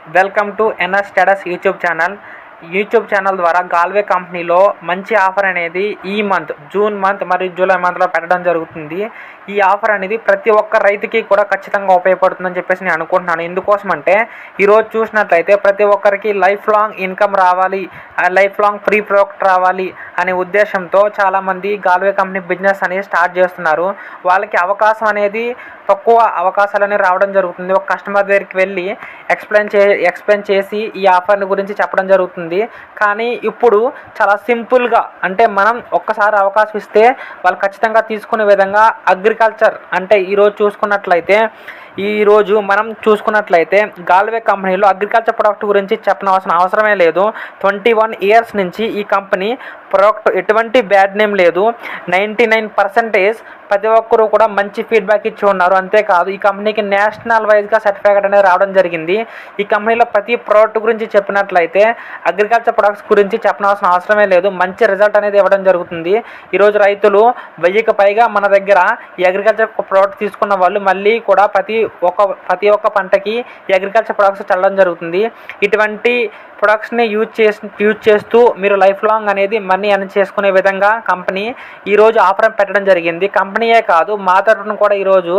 Welcome to NR status YouTube channel ద్వారా గాల్వే కంపెనీలో మంచి ఆఫర్ అనేది ఈ మంత్ జూన్ మంత్ మరియు జూలై మంత్లో పెట్టడం జరుగుతుంది. ఈ ఆఫర్ అనేది ప్రతి ఒక్క రైతుకి కూడా ఖచ్చితంగా ఉపయోగపడుతుందని చెప్పేసి నేను అనుకుంటున్నాను. ఎందుకోసం అంటే ఈరోజు చూసినట్లయితే ప్రతి ఒక్కరికి లైఫ్ లాంగ్ ఇన్కమ్ రావాలి, లైఫ్ లాంగ్ ఫ్రీ ప్రోడక్ట్ రావాలి అనే ఉద్దేశంతో చాలామంది గాల్వే కంపెనీ బిజినెస్ అనేది స్టార్ట్ చేస్తున్నారు. వాళ్ళకి అవకాశం అనేది తక్కువ అవకాశాలు అనేవి రావడం జరుగుతుంది. ఒక కస్టమర్ దగ్గరికి వెళ్ళి ఎక్స్ప్లెయిన్ చేసి ఈ ఆఫర్ని గురించి చెప్పడం జరుగుతుంది. కానీ ఇప్పుడు చాలా సింపుల్గా, అంటే మనం ఒక్కసారి అవకాశం ఇస్తే వాళ్ళు ఖచ్చితంగా తీసుకునే విధంగా అగ్రికల్చర్ అంటే ఈరోజు మనం చూసుకున్నట్లయితే గాల్వే కంపెనీలో అగ్రికల్చర్ ప్రోడక్ట్ గురించి చెప్పనవసరం అవసరమే లేదు. 21 ఇయర్స్ నుంచి ఈ కంపెనీ ప్రోడక్ట్ ఎటువంటి బ్యాడ్ నేమ్ లేదు. 99% ప్రతి ఒక్కరూ కూడా మంచి ఫీడ్బ్యాక్ ఇచ్చి ఉన్నారు. అంతేకాదు ఈ కంపెనీకి నేషనల్ వైజ్గా సర్టిఫికేట్ అనేది రావడం జరిగింది. ఈ కంపెనీలో ప్రతి ప్రోడక్ట్ గురించి చెప్పినట్లయితే అగ్రికల్చర్ ప్రొడక్ట్స్ గురించి చెప్పనవసరం అవసరమే లేదు. మంచి రిజల్ట్ అనేది ఇవ్వడం జరుగుతుంది. ఈరోజు రైతులు 1000కి పైగా మన దగ్గర ఈ అగ్రికల్చర్ ప్రోడక్ట్ తీసుకున్న వాళ్ళు మళ్ళీ కూడా ప్రతి ఒక్క పంటకి ఈ అగ్రికల్చర్ ప్రొడక్ట్స్ చల్లడం జరుగుతుంది. ఇటువంటి ప్రొడక్ట్స్ని యూజ్ చేస్తూ మీరు లైఫ్ లాంగ్ అనేది మనీ ఎర్న్ చేసుకునే విధంగా కంపెనీ ఈరోజు ఆఫర్ పెట్టడం జరిగింది. కంపెనీయే కాదు, మా తరఫున కూడా ఈరోజు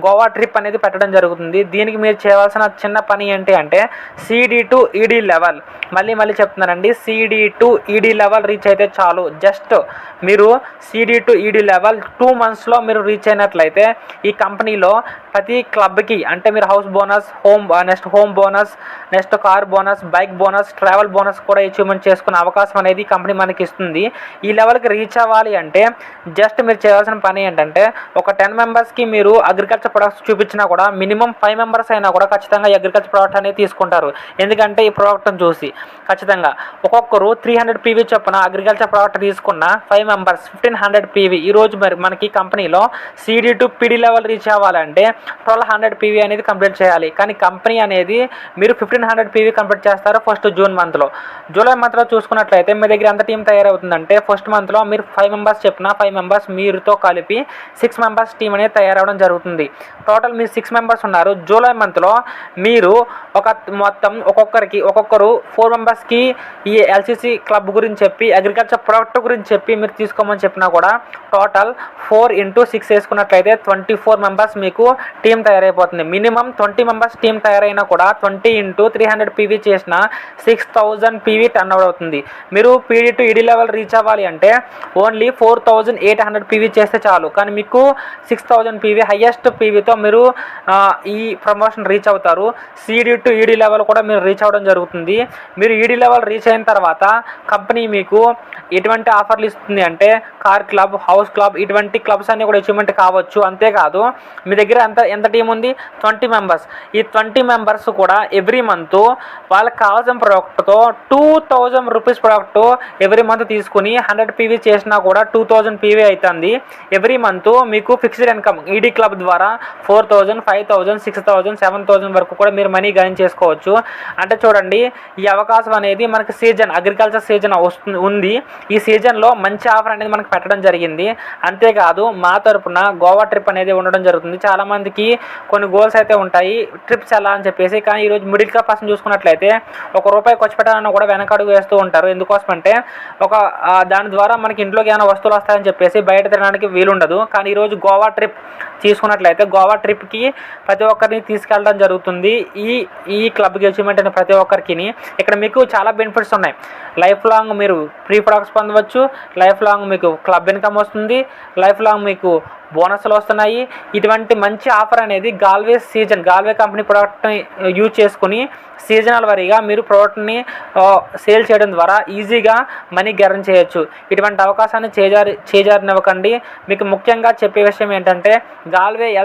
గోవా ట్రిప్ అనేది పెట్టడం జరుగుతుంది. దీనికి మీరు చేయవలసిన చిన్న పని ఏంటి అంటే CD to ED లెవెల్, మళ్ళీ చెప్తున్నానండి, CD to ED level reach అయితే చాలు. జస్ట్ మీరు CD to ED లెవెల్ 2 monthsలో మీరు రీచ్ అయినట్లయితే ఈ కంపెనీలో ప్రతి క్లబ్కి, అంటే మీరు house bonus, home bonus, next car bonus, bike bonus, travel bonus కూడా అచీవ్మెంట్ చేసుకునే అవకాశం అనేది కంపెనీ మనకి ఇస్తుంది. ఈ లెవెల్కి రీచ్ అవ్వాలి అంటే జస్ట్ మీరు చేయాల్సిన పని ఏంటంటే ఒక 10 మెంబర్స్కి మీరు అగ్రికల్చర్ ప్రొడక్ట్స్ చూపించినా కూడా మినిమం 5 మెంబర్స్ అయినా కూడా ఖచ్చితంగా ఈ అగ్రికల్చర్ ప్రోడక్ట్ అనేది తీసుకుంటారు. ఎందుకంటే ఈ ప్రోడక్ట్ని చూసి ఖచ్చితంగా ఒక్కొక్కరు 300 PV చొప్పున అగ్రికల్చర్ ప్రోడక్ట్ తీసుకున్న 5 మెంబర్స్ 1500 PV. ఈరోజు మరి మనకి కంపెనీలో CD to PD level reach అవ్వాలంటే 1200 PV అనేది కంప్లీట్ చేయాలి. కానీ కంపెనీ అనేది మీరు 1500 PV కంప్లీట్ చేస్తారు ఫస్ట్ జూన్ మంత్లో. జూలై మంత్లో చూసుకున్నట్లయితే మీ దగ్గర ఎంత టీం తయారవుతుందంటే ఫస్ట్ మంత్లో మీరు 5 మెంబర్స్ చెప్పిన 5 మెంబర్స్ మీరుతో కలిపి 6 మెంబర్స్ టీం అనేది తయారవడం జరుగుతుంది. టోటల్ మీరు 6 మెంబర్స్ ఉన్నారు. జూలై మంత్లో మీరు మొత్తం ఒక్కొక్కరు 4 మెంబర్స్కి ఈ LCC క్లబ్ గురించి చెప్పి అగ్రికల్చర్ ప్రోడక్ట్ గురించి చెప్పి మీరు తీసుకోమని చెప్పినా కూడా టోటల్ 4 × 6 వేసుకున్నట్లయితే 24 మెంబర్స్ మీకు టీం తయారైపోతుంది. మినిమం 20 మెంబర్స్ టీం తయారైనా కూడా 20 × 300 PV చేసిన 6000 PV టర్న్ ఓవర్ అవుతుంది. మీరు PD to ED level reach అవ్వాలి అంటే ఓన్లీ 4800 PV చేస్తే చాలు. కానీ మీకు 6000 PV హైయెస్ట్ PVతో మీరు ఈ ప్రమోషన్ రీచ్ అవుతారు. CD to ED లెవెల్ కూడా మీరు రీచ్ అవ్వడం జరుగుతుంది. మీరు ED లెవెల్ రీచ్ అయిన తర్వాత కంపెనీ మీకు ఎటువంటి ఆఫర్లు ఇస్తుంది అంటే కార్ క్లబ్, హౌస్ క్లబ్, ఇటువంటి క్లబ్స్ అన్నీ కూడా అచీవ్మెంట్ కావచ్చు. అంతేకాదు మీ దగ్గర ఎంత టీం ఉంది, 20 మెంబర్స్. ఈ 20 మెంబర్స్ కూడా ఎవ్రీ మంత్ వాళ్ళకి కావాల్సిన ప్రోడక్ట్తో 2000 రూపీస్ ప్రోడక్ట్ ఎవ్రీ మంత్ తీసుకుని 100 PV చేసినా కూడా 2000 PV అవుతుంది. ఎవ్రీ మంత్ మీకు ఫిక్స్డ్ ఇన్కమ్ ED క్లబ్ ద్వారా 4000, 5000, 6000, 7000 వరకు కూడా మీరు మనీ గెయిన్ చేసుకోవచ్చు. అంటే చూడండి, ఈ అవకాశం అనేది మనకి అగ్రికల్చర్ సీజన్ ఉంది. ఈ సీజన్లో మంచి ఆఫర్ అనేది మనకు పెట్టడం జరిగింది. అంతేకాదు మా తరపున గోవా ట్రిప్ అనేది ఉండడం జరుగుతుంది. చాలామందికి కొన్ని గోల్స్ అయితే ఉంటాయి ట్రిప్స్ ఎలా అని చెప్పేసి. కానీ ఈరోజు మిడిల్ క్లాస్ పర్సన్ చూసుకున్నట్లయితే ₹1 ఖర్చు పెట్టాలన్నా కూడా వెనకడుగు వేస్తూ ఉంటారు. ఎందుకోసమంటే దాని ద్వారా మనకి ఇంట్లోకి ఏమైనా వస్తువులు వస్తాయని చెప్పేసి బయట తినడానికి వీలుండదు. కానీ ఈరోజు గోవా ట్రిప్ తీసుకున్నట్లయితే గోవా ట్రిప్కి ప్రతి ఒక్కరిని తీసుకెళ్ళడం జరుగుతుంది. ఈ క్లబ్కి అచీవ్మెంట్ అయిన ప్రతి ఒక్కరికి ఇక్కడ మీకు చాలా బెనిఫిట్స్ ఉన్నాయి. లైఫ్ లాంగ్ మీరు ఫ్రీ ప్రొడక్ట్స్ పొందవచ్చు, లైఫ్ లాంగ్ మీకు క్లబ్ ఇన్కమ్ వస్తుంది, లైఫ్ లాంగ్ మీకు బోనస్లు వస్తున్నాయి. ఇటువంటి మంచి ఆఫర్ అనేది గాల్వే కంపెనీ ప్రోడక్ట్ని యూజ్ చేసుకుని సీజనల్ వారీగా మీరు ప్రోడక్ట్ని సేల్ చేయడం ద్వారా ఈజీగా మనీ గెయిన్ చేయొచ్చు. ఇటువంటి అవకాశాన్ని చేజారినివ్వకండి. మీకు ముఖ్యంగా చెప్పే విషయం ఏంటంటే గాల్వే